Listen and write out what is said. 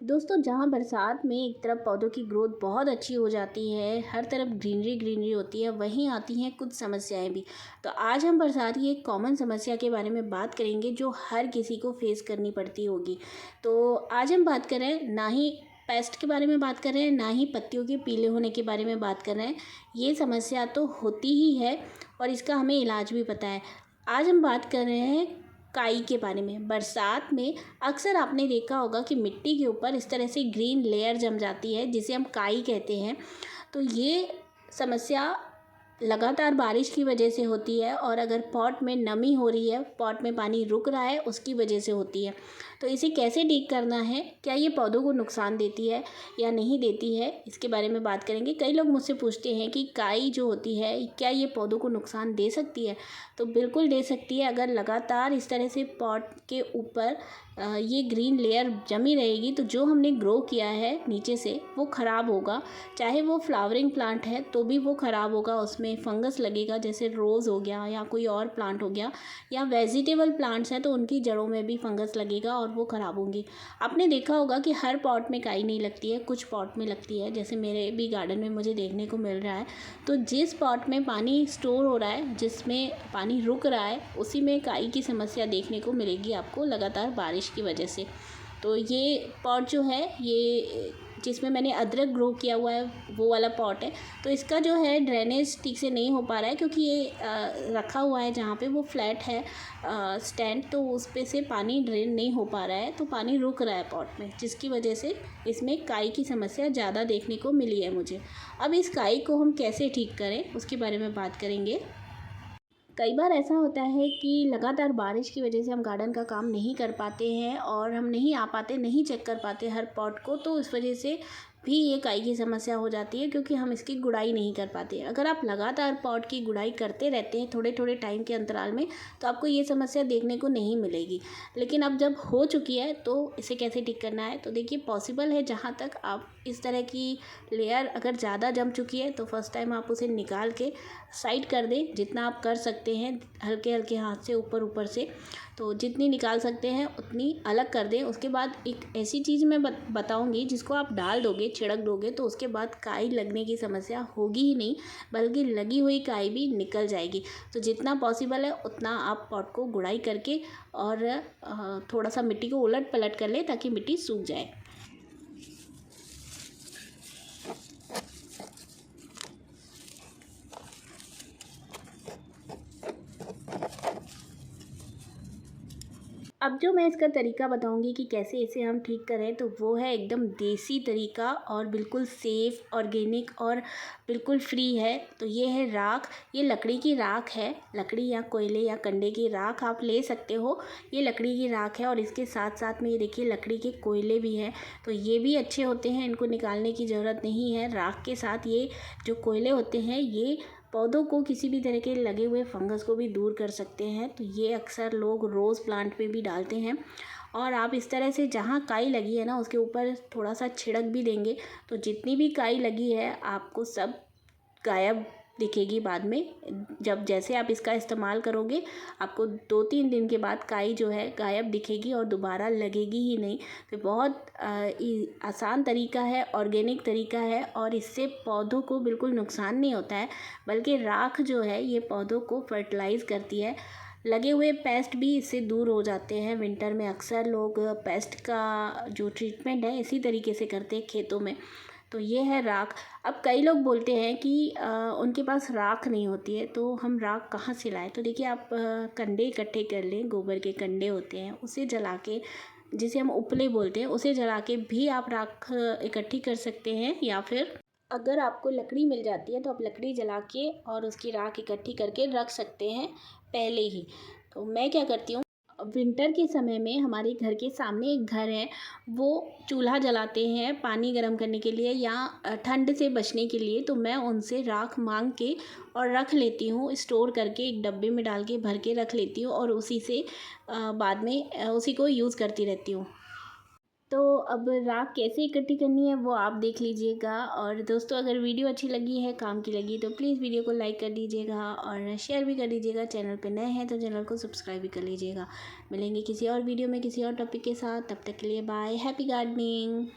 दोस्तों, जहाँ बरसात में एक तरफ पौधों की ग्रोथ बहुत अच्छी हो जाती है, हर तरफ ग्रीनरी ग्रीनरी होती है, वहीं आती हैं कुछ समस्याएं भी। तो आज हम बरसात की एक कॉमन समस्या के बारे में बात करेंगे जो हर किसी को फेस करनी पड़ती होगी। तो आज हम बात कर रहे हैं, ना ही पेस्ट के बारे में बात कर रहे हैं, ना ही पत्तियों के पीले होने के बारे में बात कर रहे हैं। ये समस्या तो होती ही है और इसका हमें इलाज भी पता है। आज हम बात कर रहे हैं काई के बारे में। बरसात में अक्सर आपने देखा होगा कि मिट्टी के ऊपर इस तरह से ग्रीन लेयर जम जाती है जिसे हम काई कहते हैं। तो ये समस्या लगातार बारिश की वजह से होती है और अगर पॉट में नमी हो रही है, पॉट में पानी रुक रहा है, उसकी वजह से होती है। तो इसे कैसे ठीक करना है, क्या ये पौधों को नुकसान देती है या नहीं देती है, इसके बारे में बात करेंगे। कई लोग मुझसे पूछते हैं कि काई जो होती है क्या ये पौधों को नुकसान दे सकती है। तो बिल्कुल दे सकती है। अगर लगातार इस तरह से पॉट के ऊपर ये ग्रीन लेयर जमी रहेगी तो जो हमने ग्रो किया है नीचे से वो ख़राब होगा। चाहे वो फ्लावरिंग प्लांट है तो भी वो ख़राब होगा, उसमें फंगस लगेगा, जैसे रोज़ हो गया या कोई और प्लांट हो गया, या वेजिटेबल प्लांट्स हैं तो उनकी जड़ों में भी फंगस लगेगा और वो ख़राब होंगी। आपने देखा होगा कि हर पॉट में काई नहीं लगती है, कुछ पॉट में लगती है, जैसे मेरे भी गार्डन में मुझे देखने को मिल रहा है। तो जिस पॉट में पानी स्टोर हो रहा है, जिसमें पानी रुक रहा है, उसी में काई की समस्या देखने को मिलेगी आपको लगातार बारिश की वजह से। तो ये पॉट जो है, ये जिसमें मैंने अदरक ग्रो किया हुआ है वो वाला पॉट है। तो इसका जो है ड्रेनेज ठीक से नहीं हो पा रहा है क्योंकि ये रखा हुआ है जहाँ पे वो फ्लैट है स्टैंड, तो उस पे से पानी ड्रेन नहीं हो पा रहा है, तो पानी रुक रहा है पॉट में, जिसकी वजह से इसमें काई की समस्या ज़्यादा देखने को मिली है मुझे। अब इस काई को हम कैसे ठीक करें उसके बारे में बात करेंगे। कई बार ऐसा होता है कि लगातार बारिश की वजह से हम गार्डन का काम नहीं कर पाते हैं और हम नहीं आ पाते, नहीं चेक कर पाते हर पॉट को, तो इस वजह से भी ये काई की समस्या हो जाती है क्योंकि हम इसकी गुड़ाई नहीं कर पाते। अगर आप लगातार पॉट की गुड़ाई करते रहते हैं थोड़े थोड़े टाइम के अंतराल में तो आपको ये समस्या देखने को नहीं मिलेगी। लेकिन अब जब हो चुकी है तो इसे कैसे ठीक करना है, तो देखिए पॉसिबल है। जहाँ तक आप इस तरह की लेयर अगर ज़्यादा जम चुकी है तो फर्स्ट टाइम आप उसे निकाल के साइड कर दें, जितना आप कर सकते हैं हल्के हल्के हाथ से ऊपर ऊपर से। तो जितनी निकाल सकते हैं उतनी अलग कर दें। उसके बाद एक ऐसी चीज़ मैं बताऊंगी जिसको आप डाल दोगे, छिड़क दोगे, तो उसके बाद काई लगने की समस्या होगी ही नहीं, बल्कि लगी हुई काई भी निकल जाएगी। तो जितना पॉसिबल है उतना आप पॉट को गुड़ाई करके और थोड़ा सा मिट्टी को उलट पलट कर ले ताकि मिट्टी सूख जाए। अब जो मैं इसका तरीका बताऊंगी कि कैसे इसे हम ठीक करें, तो वो है एकदम देसी तरीका और बिल्कुल सेफ़, ऑर्गेनिक और बिल्कुल फ्री है। तो ये है राख। ये लकड़ी की राख है, लकड़ी या कोयले या कंडे की राख आप ले सकते हो। ये लकड़ी की राख है और इसके साथ साथ में ये देखिए लकड़ी के कोयले भी हैं, तो ये भी अच्छे होते हैं, इनको निकालने की ज़रूरत नहीं है। राख के साथ ये जो कोयले होते हैं ये पौधों को किसी भी तरह के लगे हुए फंगस को भी दूर कर सकते हैं। तो ये अक्सर लोग रोज़ प्लांट पे भी डालते हैं और आप इस तरह से जहाँ काई लगी है ना उसके ऊपर थोड़ा सा छिड़क भी देंगे तो जितनी भी काई लगी है आपको सब गायब दिखेगी बाद में। जब जैसे आप इसका इस्तेमाल करोगे आपको 2-3 दिन के बाद काई जो है गायब दिखेगी और दोबारा लगेगी ही नहीं। तो बहुत आसान तरीका है, ऑर्गेनिक तरीका है और इससे पौधों को बिल्कुल नुकसान नहीं होता है, बल्कि राख जो है ये पौधों को फर्टिलाइज़ करती है। लगे हुए पेस्ट भी इससे दूर हो जाते हैं। विंटर में अक्सर लोग पेस्ट का जो ट्रीटमेंट है इसी तरीके से करते हैं खेतों में। तो ये है राख। अब कई लोग बोलते हैं कि उनके पास राख नहीं होती है तो हम राख कहाँ से लाएं। तो देखिए आप कंडे इकट्ठे कर लें, गोबर के कंडे होते हैं उसे जला के, जिसे हम उपले बोलते हैं, उसे जला के भी आप राख इकट्ठी कर सकते हैं। या फिर अगर आपको लकड़ी मिल जाती है तो आप लकड़ी जला के और उसकी राख इकट्ठी करके रख सकते हैं पहले ही। तो मैं क्या करती हूँ, विंटर के समय में हमारे घर के सामने एक घर है, वो चूल्हा जलाते हैं पानी गर्म करने के लिए या ठंड से बचने के लिए। तो मैं उनसे राख मांग के और रख लेती हूँ, स्टोर करके एक डब्बे में डाल के भर के रख लेती हूँ और उसी से बाद में उसी को यूज़ करती रहती हूँ। तो अब राख कैसे इकट्ठी करनी है वो आप देख लीजिएगा। और दोस्तों, अगर वीडियो अच्छी लगी है, काम की लगी, तो प्लीज़ वीडियो को लाइक कर दीजिएगा और शेयर भी कर दीजिएगा। चैनल पे नए हैं तो चैनल को सब्सक्राइब भी कर लीजिएगा। मिलेंगे किसी और वीडियो में किसी और टॉपिक के साथ, तब तक के लिए बाय। Happy gardening.